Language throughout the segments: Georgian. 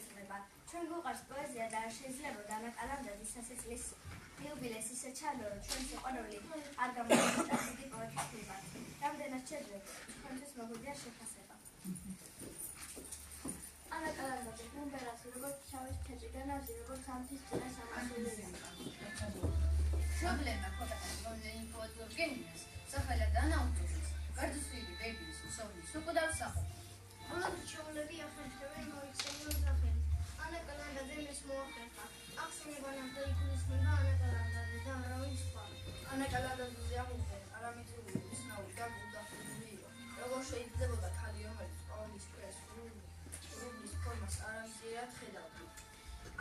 ესწრება. ჩვენ გვიყვარს პოეზია და არ შეიძლებოდა ანა კალანდაძის სასწლის იუბილეს ისე ჩადო, რომ ჩვენ სიყვარული არ გამოგვიჭირდა დიდი პოეტის ხიბად. რამდენად შეძლებ, ჩვენთვის მოგვიძლია შეფასება. ანა კალანდაძე გუმბერასი, როგორც შავის თეთრი და ნავზი, როგორც ამთის წინა სამასურია. Problema con poetul genius, სახალა და ნაუტურის, გარდაცვლილი ბებიის უსწავლის უკუდავ სახელი. ამათ ჩაოლები ახერხებენ მოიხსენიო სახელი. ანა კალანდაძე მის მოახერხა. ახსენება ნახდა იგულისხმება ანა კალანდაძე და არავის სხვა. ანა კალანდაძეზე ამოხდა არამიწური უცნაური და გულდახდული იყო. როგორ შეიძლებოდა ქალი, რომელიც ყოველის კვირას რუბლის ფორმას არამცირად ხედავდა.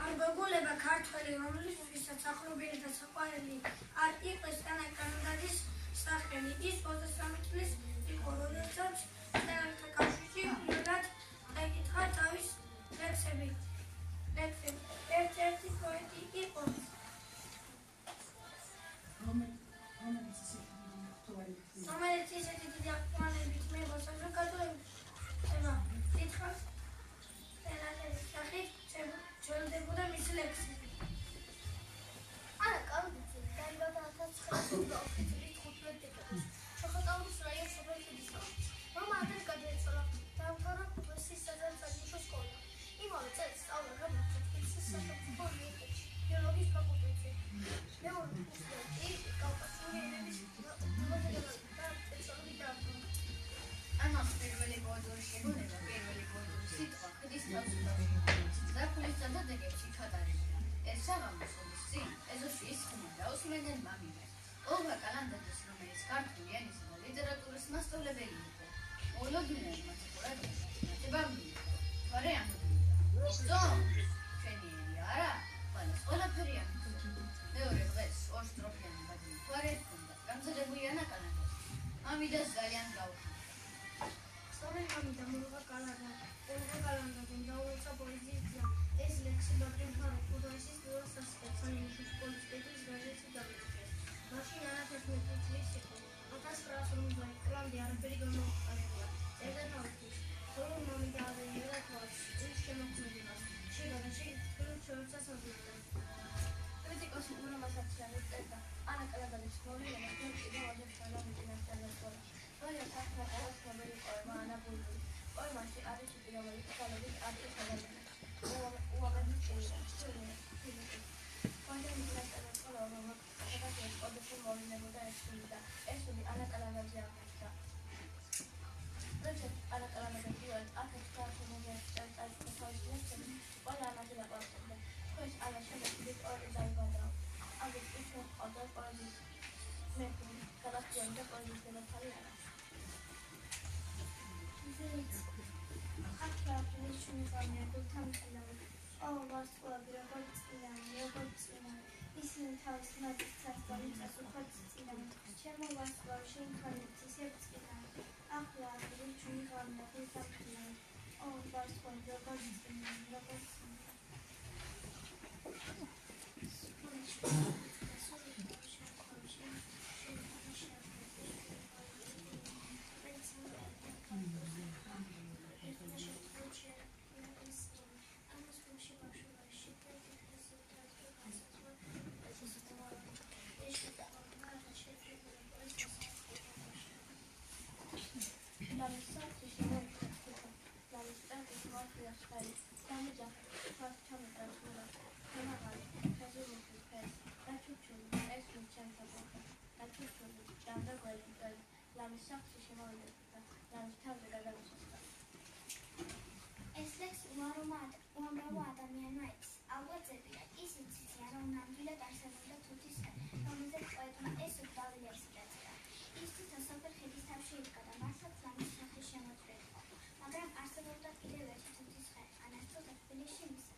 არგოგულება ქართველი, რომლისთვისაც ახლობელი და საყვარელი არ იყოს ანა კალანდაძის სახელი. ის 23 წლის იყო, როდესაც მწერალთა კავშირში პირველად ეკითხა თავის ლექსები. ერთ-ერთი პოეტი იყო, რომელიც ისეთი დიდი აქტუალობით მიიღო საზოგადოება, დიდხანს მწერალების სახით ძველდებოდა მისი ლექსები. ანა კალანდაძე დაიბადა 1904 წლის 15 დეკემბერს ჩოხატაურის რაიონის სოფელში. მამა ადრე გარდაეცვალა, დაამთავრა პრესის საზარდუცილო სკოლა. იმავე წელს სწავლა გამართა თბილისის სახელმწიფო უნივერსიტეტში, ბიოლოგიის ფაკულტეტზე. მეორე კურსში კავკასიური ენების მოღვაწეობით დაამთავრა. ამას პირველი პოეტური შეგონება, პირველი პოეტური სიტყვა ხდის თავს უკავშირდება. ზაფხულის წარდადეგებში ჩატარებია. ეს საღამოსოლის წინ ეზოში ისხდნენ და უსმენდნენ მამიდას. ოლღა კალანდაძეს, რომელიც ქართული ენისა და ლიტერატურის მასწავლებელი იყო. მოულოდნელად მას ყურადღება მატება მიიღო. თვარე ამოდიოდა. "სტომ, ჩვენი ელი არა, ყველაფერი ამბობს." მეორე დღეს ორ სტროფიანი ბაძი თვარე ჰქონდა. გამზადებული ანა კალანდაძე. მამიდას ძალიან გაუხმდა. სწორედ ამიტომ ოლღა კალანდაძემ დაუწყო პოეზიის გზა. ეს ლექსი ბაგრატ ქუდაისის პირველ სასწავლო საიმუშო სკოლის პედაგოგის გაზეთში გამოცემეს. მაშინ ანა 11 წლის იყო. 1950 წლამდე არაფერი გამოუყენებია. წერდა თავისთვის. ხოლო მამიდა აღიარა თავს ის შემოქმედებას. შეგადაში ფილმს სასაზღვრო. კრიტიკოსი ურამასაც შეწერდა. ანა კალანდაძის მოვლენა კიდევ ოჯახთან მიმდინარეობდა. როცა საქმე ყოველდღიური იყო ანა ბულბული. პოემაში არის პირობები, თვალებით არის გადაღება. უამრავი წერია. კონდენსატორი ხოლმე გადაგეს ყოველდღიურ მოვლენებოდა ესმოდა. ესული ანა კალანდაძე აღმოჩნდა. როცა ანა კალანდაძე პირველად 1900 წელს თავის ლექსებში ყველა ამაზე ლაპარაკობდა. ეს ანა შემოქმედი პოეტი დაიბადა. აგეთ ის მოყავდა პოეზიის მეფე, გადასწრებული და პოეზიის დედოფალი ანა. ახლავე შემოგვამია გულთამტილავი. ვარსკვლავი როგორც წინარე. ისინი თავის მათის სასწავლი წასუხად წინარე. ჩემო ვარსკვლავი შეიმხარებიცის ერთწინარე. ახლა აგრე ჩვენი ღამე გულთამტილავი. ვარსკვლავი როგორც წინარე. ეს ლექსი უამრავ ადამიანმა ექს. ალბათებია, ისიც იციან, რომ ნამდვილად არსებობდა თუთის ხე, რომელზეც პოეტმა ეს უბრალი ლექსი დაწერა. ის თვითონ სოფელ ხეთის თავში იდგა და მართლაც ლამის სახე შემოწმება. მაგრამ არსებობდა კიდევ ერთი თუთის ხე, ანასტოზა თბილისში მისცა.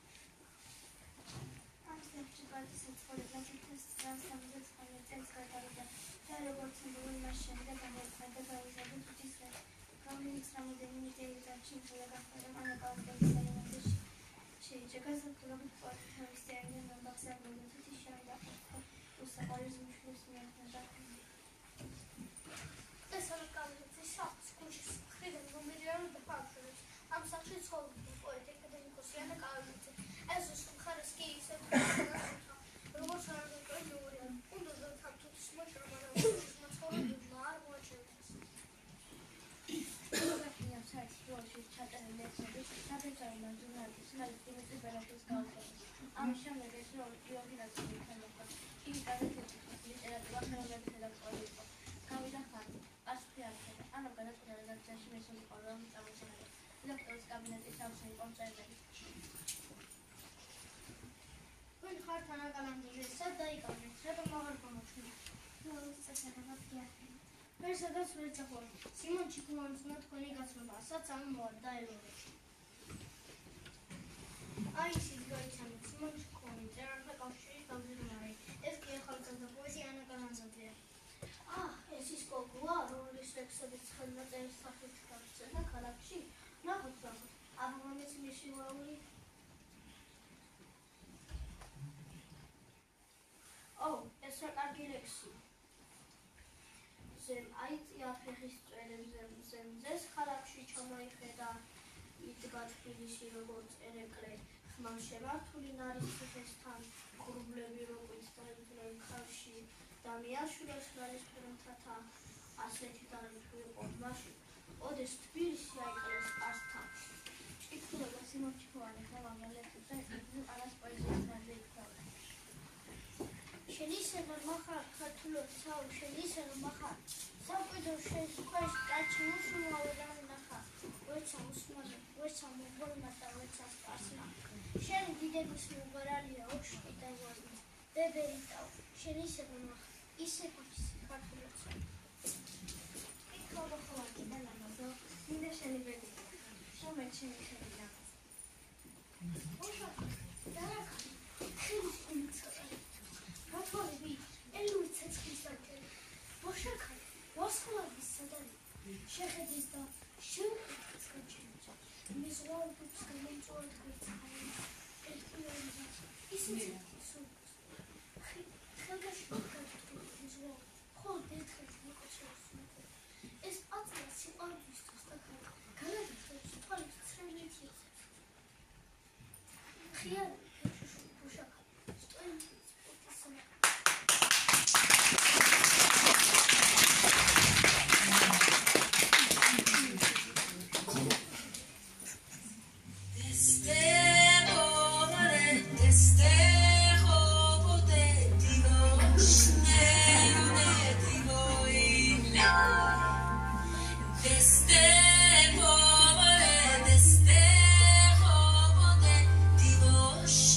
ამ ლექსში პოეტის ცხოვრება 1979 წელს გადავიდა და როგორც ნამდვილად მას შემდეგ გამოიყენება გაიზარდა თუთის ხე. რომელიც რამდენიმე წელი დაჩინდა გახდა ანა კალანდაძის ელემენტებში შეიძლება გასაგებად პოეტი თავის წერილზე მომბახსევრებული თითის შევიდა უსაყვარლეს მუშლის მიერთება. ეს ანა კალანდაძის სახლის კუშის მხრიდან მომედიანო და ფარშულებს. ამ სახში ცხოვრობდა პოეტი აკადემიკოსი ანა კალანდაძე. ამის შემდეგ ეს რეორგანიზაცია მოხდა. იგი გადაწყვეტილების ლიტერატურა ხელოვნების რედაქტორი იყო. გავიდა ხანი, პასუხი არქევა. ანამ გადაწყვეტა რედაქციაში მესამე რომ წამოწევდა. რედაქტორის კაბინეტის სავსე იყო მწერლები. ვინ ხართ ანა კალანდაზე? სად დაიკავეთ? რატომ აღარ გამოჩნდა? წესებად გიახსნა. ვერ სადაც ვერ წახვარ. სიმონ ჩიქოვანის უნდა თქვენი გაცნობა, საც ამ მოარ დაელოდე. აი ისიც გაიცანოთ, სიმონ ჩიქოვანი, მწერალთა კავშირის თავმჯდომარე. ეს კი ახალგაზრდა პოეტი ანა კალანდზადეა. ეს ის კოგუა, რომლის ლექსებიც ხელნაწერის სახით გავრცელდა ქალაქში. ნახოთ, აბამამის მისი ვაული. ეს რა კარგი ლექსია. აიწია ფეხის წვერებზე მზეს ქალაქში ჩამოიხედა იდგა თბილისში როგორც ერეკლე ხმალ შემართული ნარის ციხესთან ღრუბლები როგვით დაიძრნენ ხალში და მიაშურეს ნალისფერ მთათა ასეთი დარგით იყო მაშინ ოდეს თბილისი აიკლეს პასთან იკვლება სიმონ ჩიქოვანი ხელოვანი ლექსებზე ანას პოეზიის ნაზი იქნება შენისება მახარ ქართულოცაო შენისება მახარ საკვიდო შეისქვეშ კაჩი უსუმავედან ნახა ვეცა უსმაზე ვეცა მოგონა და ვეცა სპარსნა შენი დიდების მუღერალია ოშკი და ვაზნა ბებერი და შენისება მახარ ისე კუჩი ქართულოცაო იქობა ხოლმე და ლამაზო მინდა შენი ბედი შომეთ შენი ხედია ოშა დარაკა ხილის უმცრე რათვალები ელური ცეცხლის დაკელი მოშაკა ვასხლების სადარი შეხედის და შეუყეთეს გაჩენჩა მიზღვაობებს გამომწვევად გვერცხალი ერთილოება ისიც სულს ხელგაში გაგტყუა მიზღვაობ ხოლ დეთხეს მოკოჩებს ეს აწია სიყვარულისთვის და განაგრძობს თვალის ცრემლით იცებს ხიარი მოშაკა სტოინი Dios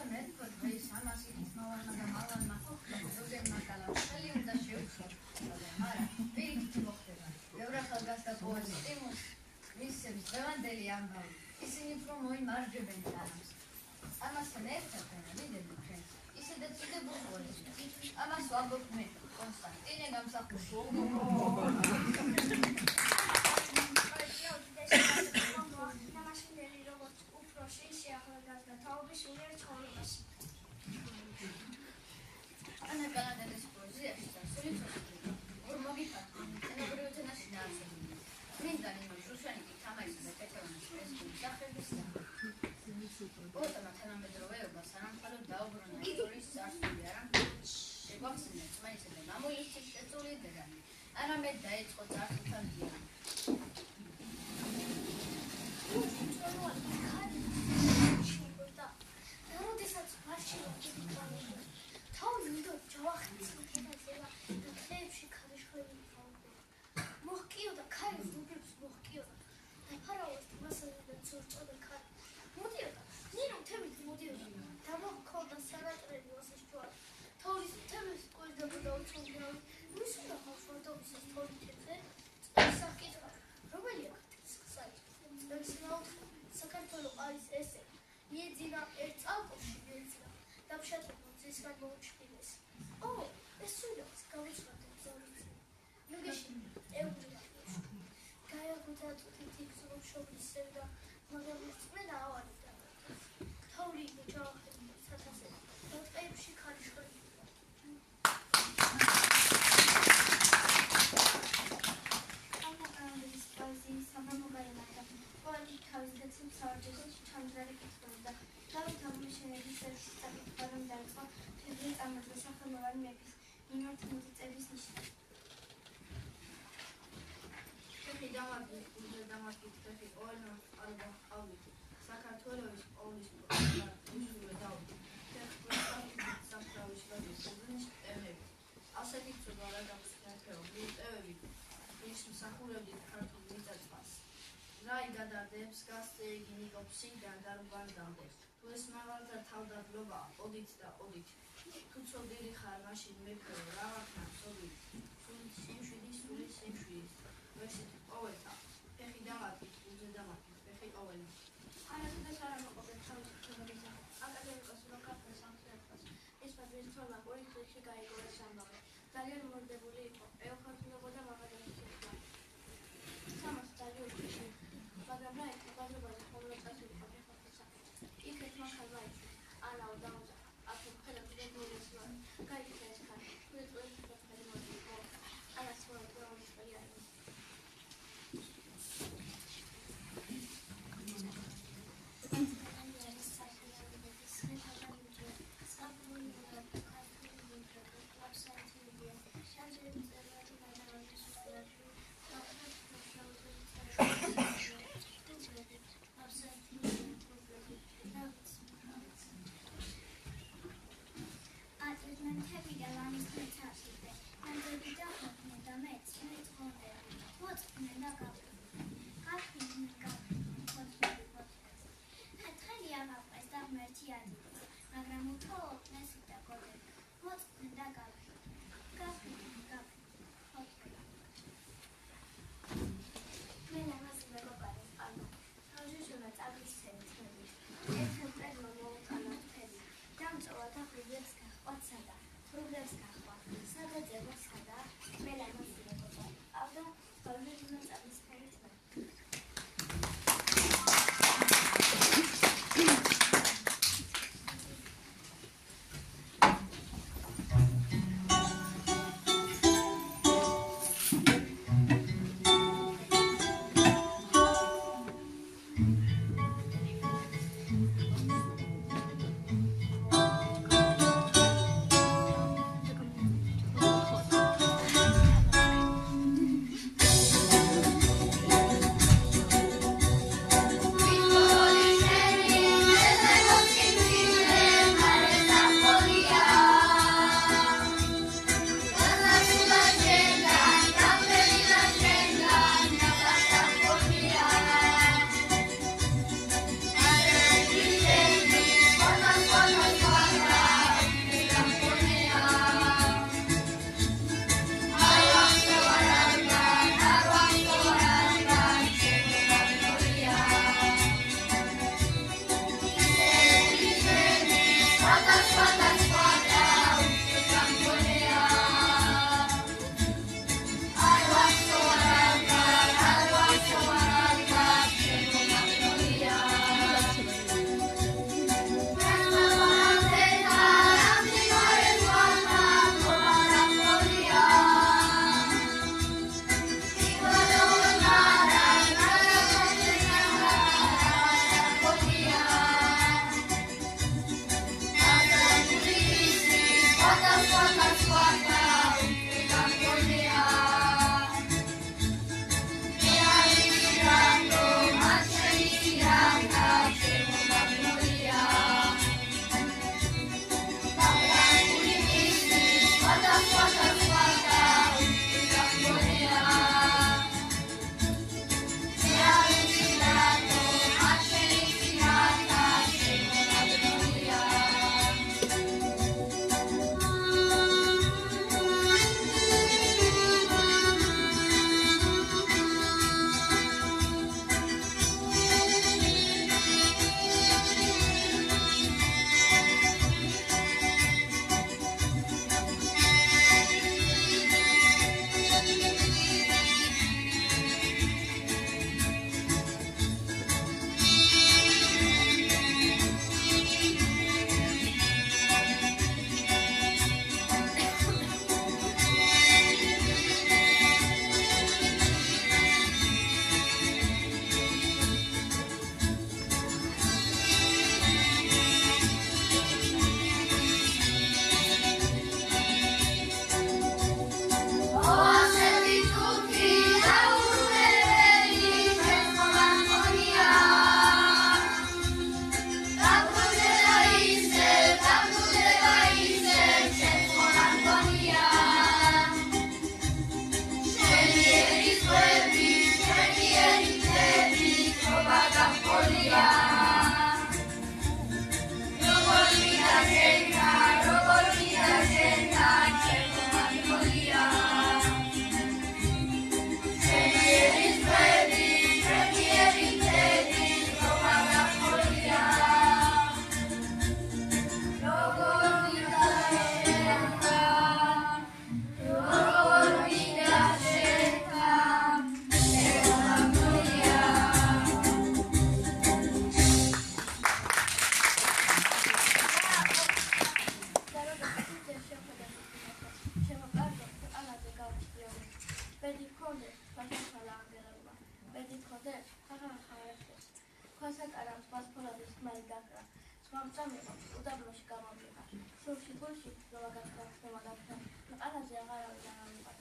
თუმცა მე თქო დღეს ამას იქით მოვარმა და მალანმა როდენმა კალავშელი უნდა შევცვალო, მაგრამ პირიქით მოხდება. ბევრი ახალგაზრდა პოეტი სტიმულს მისცემს დღევანდელი ამბავი. ისინი უფრო მოიმარჯვებენ თანამს. ამასთან ერთად ვიდები ჩვენ ისედაც იდებულ პოეტს. ამას ვამბობ მე, კონსტანტინე გამსახურში. ნამაშინდელი როგორც უფროსი, ისე ახალგაზრდა თაობის უნარ ცხოვრებაში. ანა კალანდელის პოეზიაში წარსული ცოცხლია. ორმოგიფართო, ენობრივ ენაში დაარსებული. წმინდა ნინო ჟუშანიკი თამარისა და კეთევანის პრესკული სახელების პოეტმა თანამედროვეობა სანამხალოდ დაუბრუნა ისტორიის წარსული არა შეგვახსენა წმენისა და მამულისთვის შეწული დედანი, არამედ დაიწყო წარსულთან დიალოგი. როდესაც მარშალები დაიწყო, თავი უნდა ჯავახის ხეთება და ხეებში ქარიშხლები დაუბრუნა. მოჰკიოდა ქარის დუბლებს მოჰკიოდა და ფარავას მასალიდან წორწოდა ქარი. მოდიოდა, ნინო თემით მოდიოდა და მოჰქონდა სარატრელი მოსის ჯვარი. თორის თემის კვირდებოდა უცნობი მის უნდა ხალხშორდობის თორი თეთრე საკითხა რომელია საქართველოს არის ესე იეძინა ერთ წალკოში მიეძინა და შეწყდა ძისგან მოუჩქილეს. ეს სულაც გავიწყდა ზოლის ნუგეში ეუბრია გაიაგუდა თუთი ზოშობის სევდა მაგრამ წმენა ავარი და თორი ჯავახები სათასე და ტყეებში ქარიშხლები ჩამძარი კითხულობდა დავით აღმაშენებლის საკითხი რომ დაიწყო თებრი წამოწვა სახელმწიფო მეფის მიმართულებით წების ნიშნა. თექი დამარგი თექი ოენა ალბა ყავით საქართველოს ყოვლის პროგრამა დავით თექი საფრავის გადასულის ტემები ასეთი ცოდვა გამოსხდები ტევები ის მსახურები ქართულ მიწათმას რაი გადადებს გასწეგი ნიკოფსი და დარბანდამდე თუ ეს მაღალთა თავდადლობა ოდით და ოდით თუ ცოდილი ხარ მაშინ მეფე რა ვაქნა ცოდილი სიმშვიდის სული სიმშვიდის ვერსით ყოველთა ფეხი დამატი უზე დამატი ფეხი ყოველი ანათუდეს არ ამოყობენ თავის ქრონიკა აკადემიკოს ლოკაფეს სამხედროს ეს პატრიის თორმა პოლიტიკაში გაიგო ეს ამბავი ძალიან მორდებული იყო ეოქართულებოდა მაღალმთის სამას დალიოში მაგრამ რა იქ ბაზრობაზე ხოლმე წასულიყო იქ ერთმა ხალხმა ანაო დაუზა აქ ხელები δεν მოიწვა გაიქცა ეს ხალხი თუ ეწვევს ფეხები მოიწვა ანას მოიწვა ყველია მომწამება, უდაბნოში გამოვიდა. სულში გულში როა გაქრა მაგაფრა. მყარაზე აღარავიდან ამიყარ.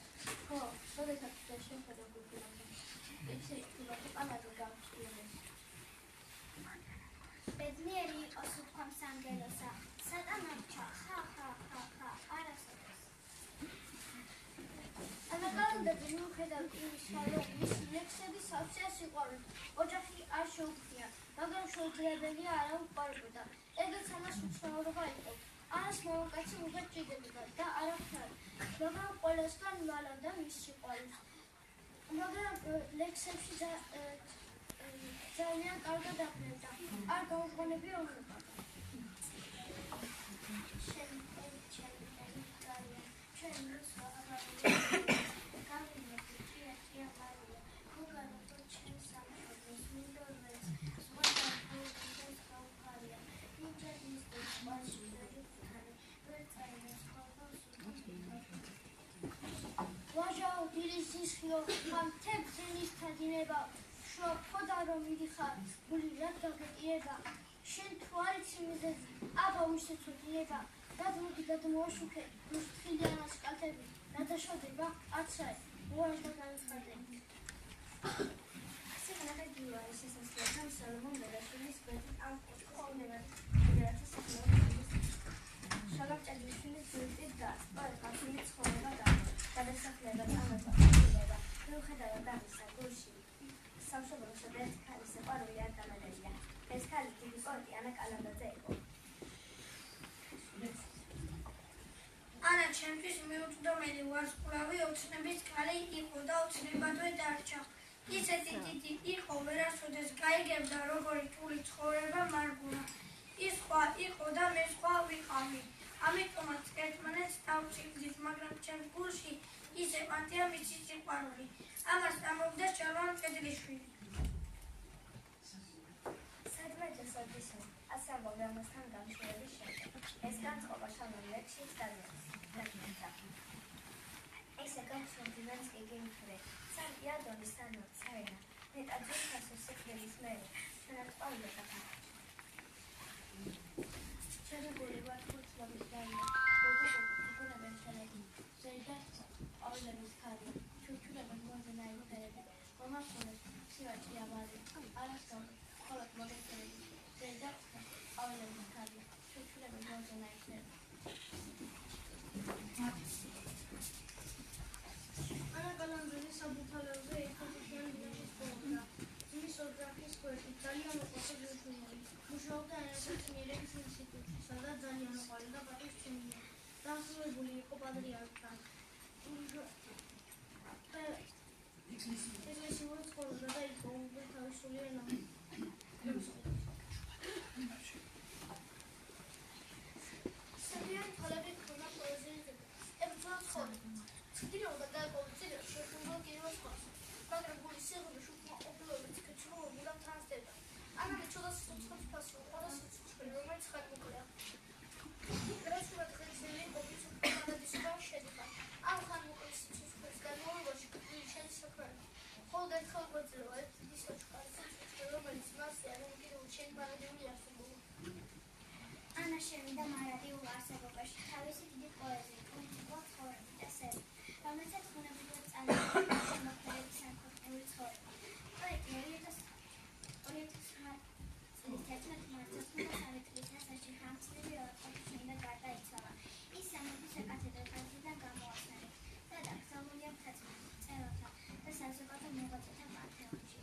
ხო, როდესაც შეხედა გულში. ისე იქნება მყარაზე გავჩიოდეს. ბედნიერი იყოს უთქვამს ანგელოსა, სატანავჩა, ხა, არასოდეს. ანაკალანდები მიუხედავად იმისა, რომ მისი ლექსები სავსეა სიყვარულით, ოჯახი არ შეუქმნია, მაგრამ შეუძლებელია არა უყვარებოდა. ეგეც ამას უცნაურობა იყო. არას მამაკაცი უღად ჭირდებოდა და არაფრად, მაგრამ ყველასგან მალავდა მის სიყვარულს. მაგრამ ლექსებში ძალიან კარგად აფლევდა, არ გაუჟღონებია უნება. ვაჟაო დილის ხიო თებზენის თადინება შოქოდა რომ მიდიხარ გული რაც გაგეტირება შენ თუ არ იცი მიზეზი აბა უშეცოდინება გადმოდი გადმოაშუქე მუსთხილიანას კალთები გადაშოდება აცრაე უარდა განცხადები სიგნალები არის შესაძლებელი სოლომონ მერაშვილის გვერდით ამ ყოველდღიურად ფედერაციის სახელმწიფოს შალაკჭაძიშვილის გვერდით და პარკაშვილის ცხოვრება და გადასახლება წამება მიუხედავად ამისა გულში სამშობლოსა და ერთ ქალის სიყვარული არ გამანებია. ეს ქალი დიდი პოეტი ანა კალანდაძე იყო. ანა ჩემთვის მიუწვდომელი ვარსკვლავი ოცნების ქალი იყო და ოცნებადვე დარჩა. ისეთი დიდი იყო, ვერასოდეს გაიგებდა როგორი რთული ცხოვრება მარგუნა. ის სხვა იყო და მე სხვა ვიყავი. ამიტომაც ერთმანეთს დავწივდით, მაგრამ ჩემს გულში ისე მარტია მისი სიყვარული. ამას ამობდა შალვა მჭედლიშვილი. სადმეჯესოდისო, ასამბობ ამასთან გამშვიდობის შემდეგ. ეს განწყობა შალვა ლექსის გადმოცა. ესე გამშვიდობაც გიგინფრე. სანტიადონის თანო ცაინა. მეტაძის სასოსი ქელის მერე. თანაც პავლე კაფა. შეგებული ვარ ხუთლობის დაია. გოგონებენ შენები. ზეიდაც პავლების ხარი. ჩურჩულები მონზენაი ფერები. მომახულეს სივაჭი ამალი. არასდროს ხოლოდ მოგეცემები. ზეიდაც პავლების ხარი. ჩურჩულები მონზენაი ფერები. ანა კალანდაძე საბუთალებზე ერთადერთიანი დინაშის პოეტია. მის ოჯახის გვერდით ძალიან უყვარდა გეოგრაფია. მუშაობდა ენათმეცნიერების ინსტიტუტში, სადაც ძალიან უყვარდა პატივსაცემია. დაახლოებული იყო პატრიარქთან. ეკლესიურად ცხოვრობდა და იყო თავისული ენა. საბიან თვალები ქონა პოეზიაზე. ებრძოლა ცხოვრება. ცდილობდა დააკავებინა შეფუნდო კიდევ სხვას. მაგრამ გულის სიღრმე შუქმა ოპლოებით კეთილმოგულა ტრანსდება. ამით ჩოდას სუცხოს ფასო, ყოდა სუცხი, რომელიც ხარკუქია. რასურად ხეცელი ყოფის უკანადისობა შედგა. ამ ხანმოკლე სუცხის განმავლობაში გული შესაქმრა. ხოლო ერთხელ გვეძლევა ერთ დისკოჩკარი სუცხი, რომელიც მასზე ამოგირულ შემბარებული არსებობა. ანა შევიდა მარადიულ არსებობაში თავისი დიდი პოეზიით, უნიკალურ ცხოვრებით და სერით, რომელსაც ბუნებრივად წარმოადგენდა შემოქმედების სამკურნალური ცხოვრება. პოეტი 2009 წლის 11 მარტს 93 წელს ხამცლები ორთქლშენდა გარდაიცვალა. ის სამების საკათედრო კათედრიდან გამოაცხადა და დაკრძალულია მთაწმინდა წეროთა და საზოგადო მოღვაწეთა პანთეონში.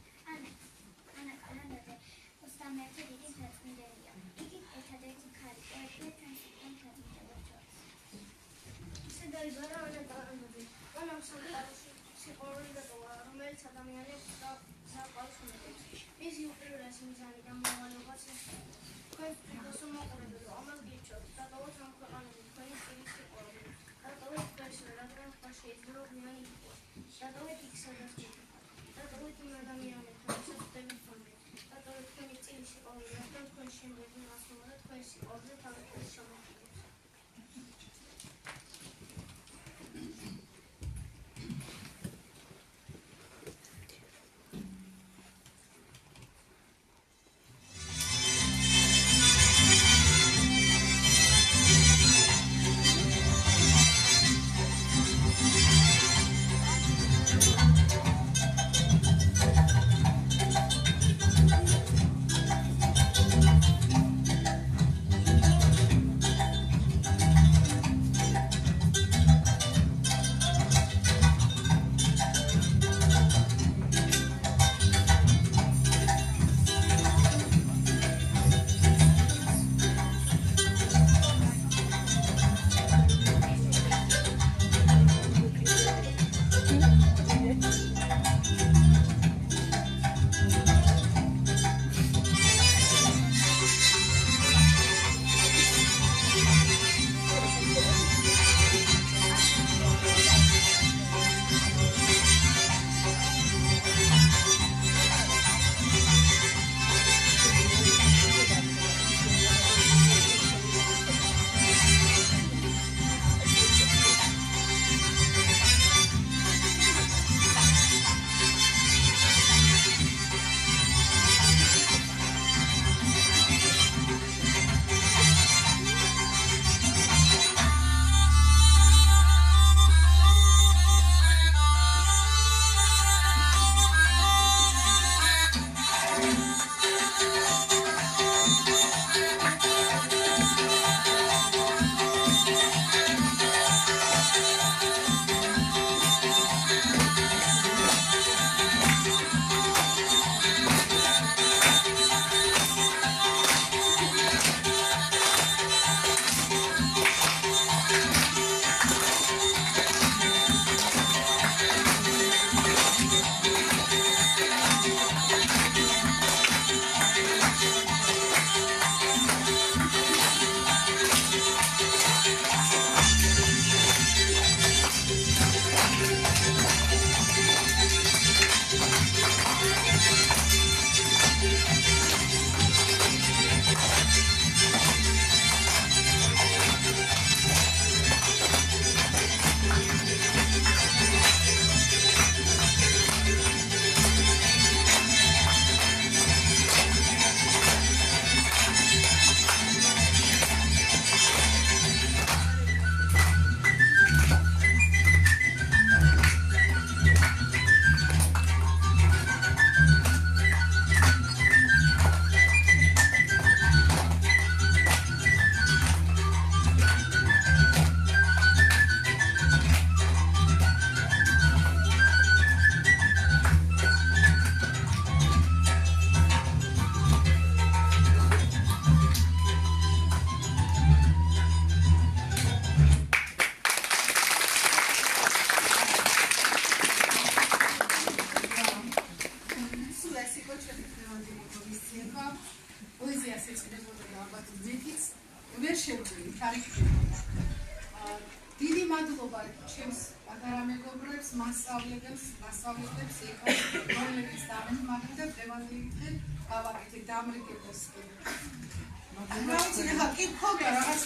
ანა კალანდაძე 21 დიდი მთაწმინდელია. იგი ერთადერთი ქალი პოეტია ჩვენსიტყვიან მთაწმინდებელს შორის. ისე დაიბადა ანა კალანდაძე. მამამ სამყაროში სიყვარული დატოვა, რომელიც ადამიანებს საყვარელს უნდებს. მისი უპირველესი მიზანი და მოვალეობაც ესაა. თქვენ თვითონ მოყურებელო, ამას გიჩვენოთ, დატოვოთ ამ ქვეყანაზე თქვენი წილის სიყვარული. დატოვეთ თქვენს რადგან თქვა შეიძლება გვიანი იყოს. დატოვეთ იქ სადაც გიქნათ. დატოვეთ იმ ადამიანებთან, ვისაც ხდებით ფონდზე. დატოვეთ თქვენი წილის სიყვარული, რადგან თქვენ შემდეგი მასულა და თქვენი სიყვარული თავის შემოხდით. დიდი მადლობა ჩემს პატარა მეგობრებს, მასწავლებლებს, იქ რომლებიც დამემაგრე და დღევანდელი გავაკეთე დამრიგებას. რა ვიცი, ხა კი მქონდა რაღაც